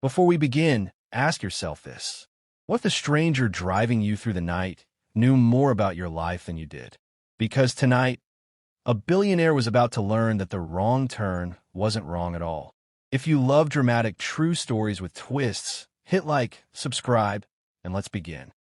Before we begin, ask yourself this. What if the stranger driving you through the night knew more about your life than you did? Because tonight, a billionaire was about to learn that the wrong turn wasn't wrong at all. If you love dramatic true stories with twists, hit like, subscribe, and let's begin.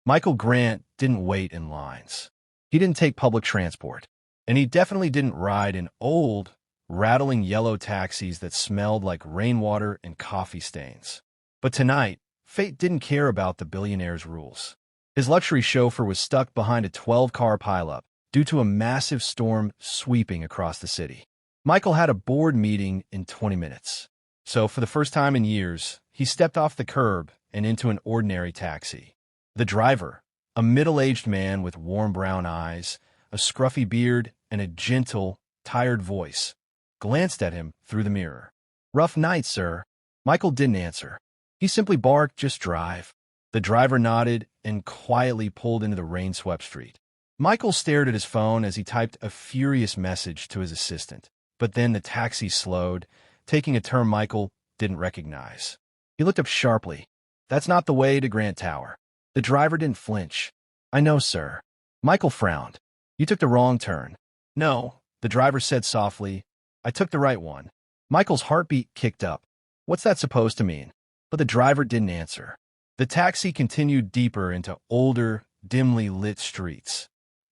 Michael Grant didn't wait in lines. He didn't take public transport. And he definitely didn't ride in old, rattling yellow taxis that smelled like rainwater and coffee stains. But tonight, fate didn't care about the billionaire's rules. His luxury chauffeur was stuck behind a 12-car pileup due to a massive storm sweeping across the city. Michael had a board meeting in 20 minutes. So for the first time in years, he stepped off the curb and into an ordinary taxi. The driver, a middle-aged man with warm brown eyes, a scruffy beard, and a gentle, tired voice, glanced at him through the mirror. "Rough night, sir." Michael didn't answer. He simply barked, "Just drive." The driver nodded and quietly pulled into the rain-swept street. Michael stared at his phone as he typed a furious message to his assistant. But then the taxi slowed, taking a turn Michael didn't recognize. He looked up sharply. "That's not the way to Grant Tower." The driver didn't flinch. "I know, sir." Michael frowned. "You took the wrong turn." "No," the driver said softly. "I took the right one." Michael's heartbeat kicked up. What's that supposed to mean? But the driver didn't answer. The taxi continued deeper into older, dimly lit streets,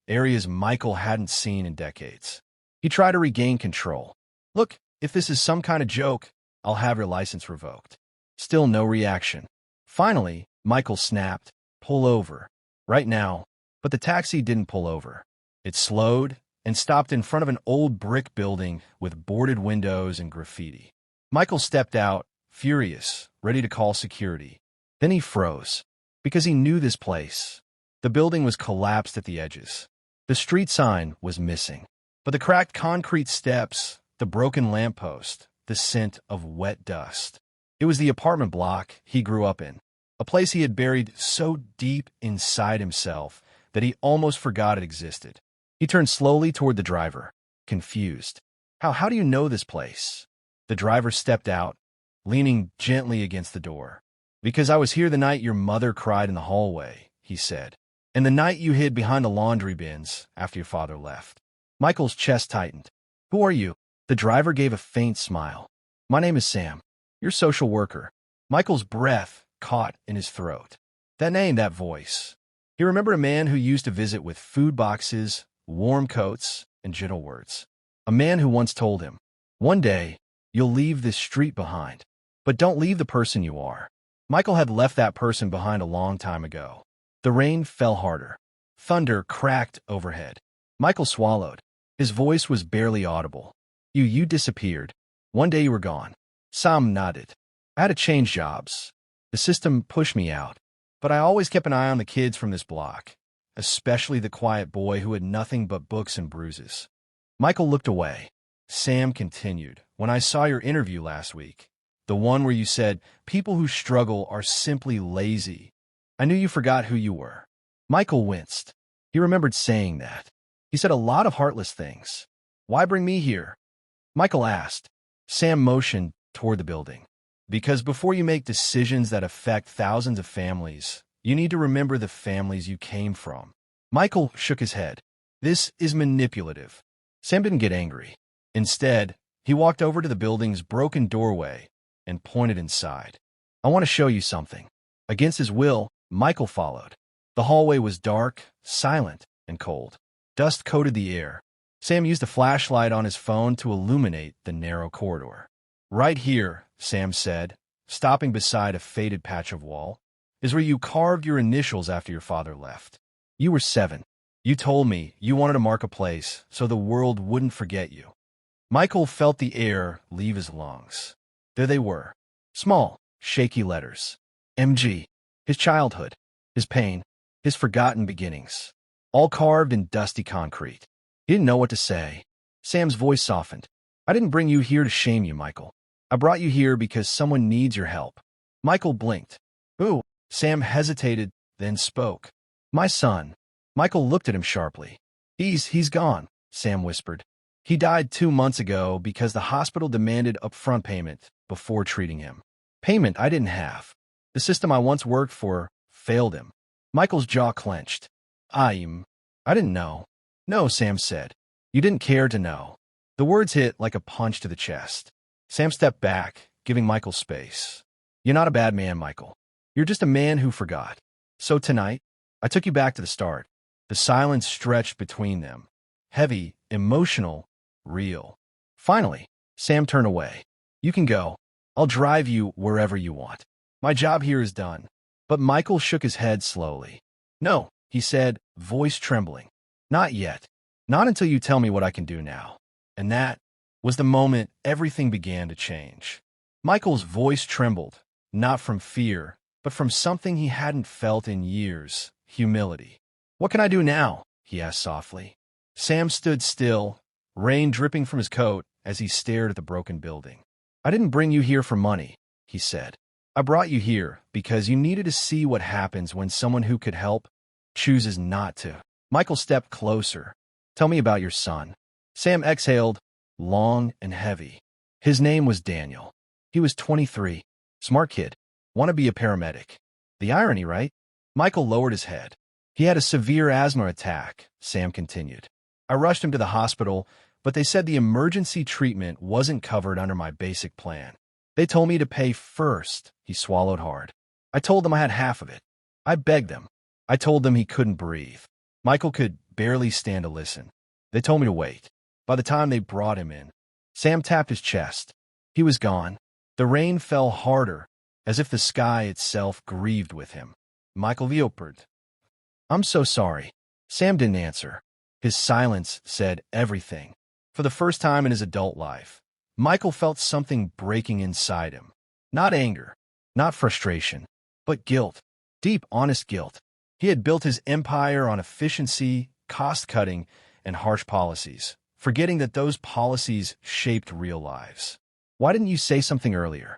areas Michael hadn't seen in decades. He tried to regain control. "Look, if this is some kind of joke, I'll have your license revoked." Still no reaction. Finally, Michael snapped, "Pull over. Right now." But the taxi didn't pull over. It slowed and stopped in front of an old brick building with boarded windows and graffiti. Michael stepped out, furious, ready to call security. Then he froze, because he knew this place. The building was collapsed at the edges. The street sign was missing. But the cracked concrete steps, the broken lamppost, the scent of wet dust. It was the apartment block he grew up in, a place he had buried so deep inside himself that he almost forgot it existed. He turned slowly toward the driver, confused. How do you know this place?" The driver stepped out, leaning gently against the door. "Because I was here the night your mother cried in the hallway," he said. "And the night you hid behind the laundry bins after your father left." Michael's chest tightened. "Who are you?" The driver gave a faint smile. "My name is Sam. Your social worker." Michael's breath caught in his throat. That name, that voice. He remembered a man who used to visit with food boxes, warm coats, and gentle words. A man who once told him, "One day, you'll leave this street behind, but don't leave the person you are." Michael had left that person behind a long time ago. The rain fell harder. Thunder cracked overhead. Michael swallowed. His voice was barely audible. You disappeared. One day you were gone." Sam nodded. "I had to change jobs. The system pushed me out. But I always kept an eye on the kids from this block, especially the quiet boy who had nothing but books and bruises." Michael looked away. Sam continued, "When I saw your interview last week, the one where you said people who struggle are simply lazy, I knew you forgot who you were." Michael winced. He remembered saying that. He said a lot of heartless things. "Why bring me here?" Michael asked. Sam motioned toward the building. "Because before you make decisions that affect thousands of families, you need to remember the families you came from." Michael shook his head. "This is manipulative." Sam didn't get angry. Instead, he walked over to the building's broken doorway and pointed inside. "I want to show you something." Against his will, Michael followed. The hallway was dark, silent, and cold. Dust coated the air. Sam used a flashlight on his phone to illuminate the narrow corridor. "Right here," Sam said, stopping beside a faded patch of wall, "is where you carved your initials after your father left. You were 7. You told me you wanted to mark a place so the world wouldn't forget you." Michael felt the air leave his lungs. There they were. Small, shaky letters. MG. His childhood. His pain. His forgotten beginnings. All carved in dusty concrete. He didn't know what to say. Sam's voice softened. "I didn't bring you here to shame you, Michael. I brought you here because someone needs your help." Michael blinked. "Who?" Sam hesitated, then spoke. "My son." Michael looked at him sharply. He's gone," Sam whispered. "He died 2 months ago because the hospital demanded upfront payment before treating him." Payment I didn't have. The system I once worked for failed him. Michael's jaw clenched. I didn't know. No, Sam said. You didn't care to know. The words hit like a punch to the chest. Sam stepped back, giving Michael space. You're not a bad man, Michael. You're just a man who forgot. So tonight, I took you back to the start. The silence stretched between them. Heavy, emotional, real. Finally, Sam turned away. You can go. I'll drive you wherever you want. My job here is done. But Michael shook his head slowly. No, he said, voice trembling. Not yet. Not until you tell me what I can do now. And that was the moment everything began to change. Michael's voice trembled, not from fear, but from something he hadn't felt in years, humility. What can I do now? He asked softly. Sam stood still, rain dripping from his coat as he stared at the broken building. I didn't bring you here for money, he said. I brought you here because you needed to see what happens when someone who could help chooses not to. Michael stepped closer. Tell me about your son. Sam exhaled, long and heavy. His name was Daniel. He was 23. Smart kid. Want to be a paramedic. The irony, right? Michael lowered his head. He had a severe asthma attack, Sam continued. I rushed him to the hospital, but they said the emergency treatment wasn't covered under my basic plan. They told me to pay first. He swallowed hard. I told them I had half of it. I begged them. I told them he couldn't breathe. Michael could barely stand to listen. They told me to wait. By the time they brought him in, Sam tapped his chest. He was gone. The rain fell harder, as if the sky itself grieved with him. Michael Viopered. I'm so sorry. Sam didn't answer. His silence said everything. For the first time in his adult life, Michael felt something breaking inside him. Not anger, not frustration, but guilt. Deep, honest guilt. He had built his empire on efficiency, cost-cutting, and harsh policies, forgetting that those policies shaped real lives. Why didn't you say something earlier?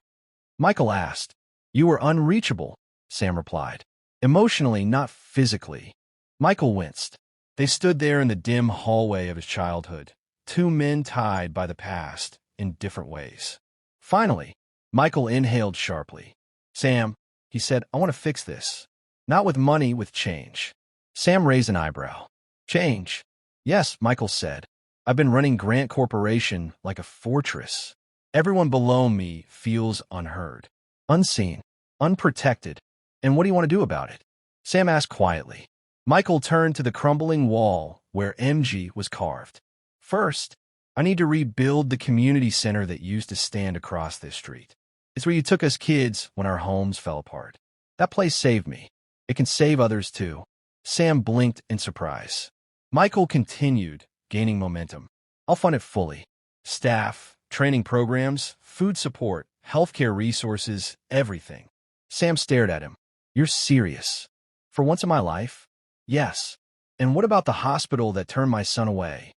Michael asked. You were unreachable, Sam replied. Emotionally, not physically. Michael winced. They stood there in the dim hallway of his childhood, two men tied by the past in different ways. Finally, Michael inhaled sharply. Sam, he said, I want to fix this. Not with money, with change. Sam raised an eyebrow. Change? Yes, Michael said. I've been running Grant Corporation like a fortress. Everyone below me feels unheard, unseen, unprotected. And what do you want to do about it? Sam asked quietly. Michael turned to the crumbling wall where MG was carved. First, I need to rebuild the community center that used to stand across this street. It's where you took us kids when our homes fell apart. That place saved me. It can save others too. Sam blinked in surprise. Michael continued, gaining momentum. I'll fund it fully. Staff, training programs, food support, healthcare resources, everything. Sam stared at him. You're serious? For once in my life? Yes. And what about the hospital that turned my son away?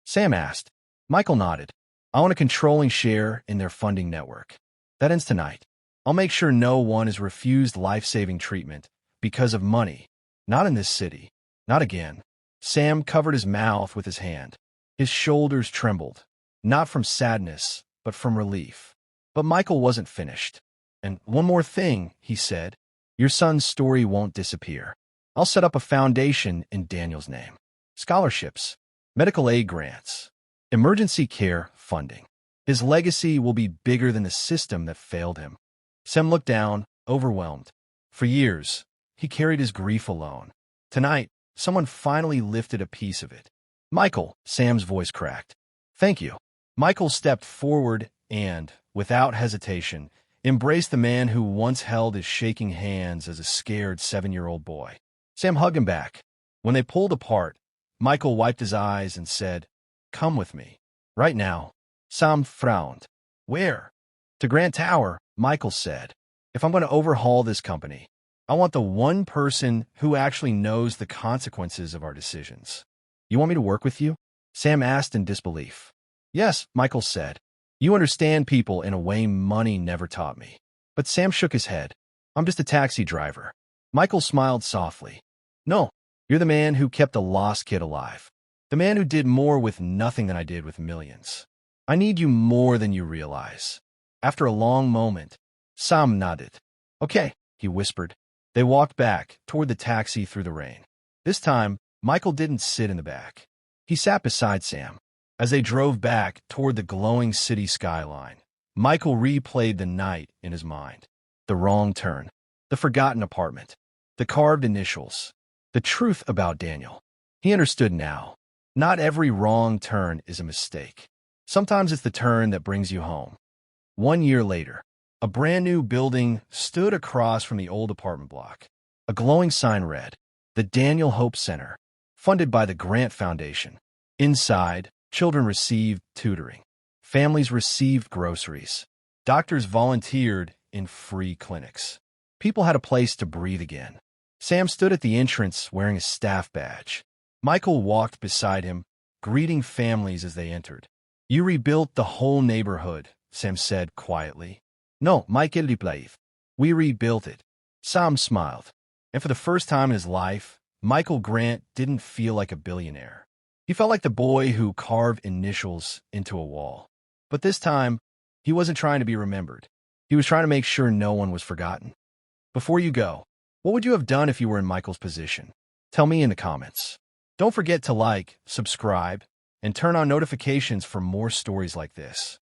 Sam asked. Michael nodded. I want a controlling share in their funding network. That ends tonight. I'll make sure no one is refused life-saving treatment because of money. Not in this city. Not again. Sam covered his mouth with his hand. His shoulders trembled, not from sadness, but from relief. But Michael wasn't finished. And one more thing, he said. Your son's story won't disappear. I'll set up a foundation in Daniel's name. Scholarships, medical aid grants, emergency care funding. His legacy will be bigger than the system that failed him. Sam looked down, overwhelmed. For years, he carried his grief alone. Tonight, someone finally lifted a piece of it. Michael, Sam's voice cracked. Thank you. Michael stepped forward and, without hesitation, embraced the man who once held his shaking hands as a scared 7-year-old boy. Sam hugged him back. When they pulled apart, Michael wiped his eyes and said, Come with me. Right now. Sam frowned. Where? To Grant Tower, Michael said. If I'm going to overhaul this company, I want the one person who actually knows the consequences of our decisions. You want me to work with you? Sam asked in disbelief. Yes, Michael said. You understand people in a way money never taught me. But Sam shook his head. I'm just a taxi driver. Michael smiled softly. No, you're the man who kept a lost kid alive. The man who did more with nothing than I did with millions. I need you more than you realize. After a long moment, Sam nodded. Okay, he whispered. They walked back toward the taxi through the rain. This time, Michael didn't sit in the back. He sat beside Sam. As they drove back toward the glowing city skyline, Michael replayed the night in his mind. The wrong turn, the forgotten apartment, the carved initials, the truth about Daniel. He understood now. Not every wrong turn is a mistake. Sometimes it's the turn that brings you home. 1 year later, a brand new building stood across from the old apartment block. A glowing sign read, "The Daniel Hope Center, funded by the Grant Foundation." Inside, children received tutoring. Families received groceries. Doctors volunteered in free clinics. People had a place to breathe again. Sam stood at the entrance wearing a staff badge. Michael walked beside him, greeting families as they entered. "You rebuilt the whole neighborhood," Sam said quietly. "No, Michael replied. We rebuilt it." Sam smiled. And for the first time in his life, Michael Grant didn't feel like a billionaire. He felt like the boy who carved initials into a wall. But this time, he wasn't trying to be remembered. He was trying to make sure no one was forgotten. Before you go, what would you have done if you were in Michael's position? Tell me in the comments. Don't forget to like, subscribe, and turn on notifications for more stories like this.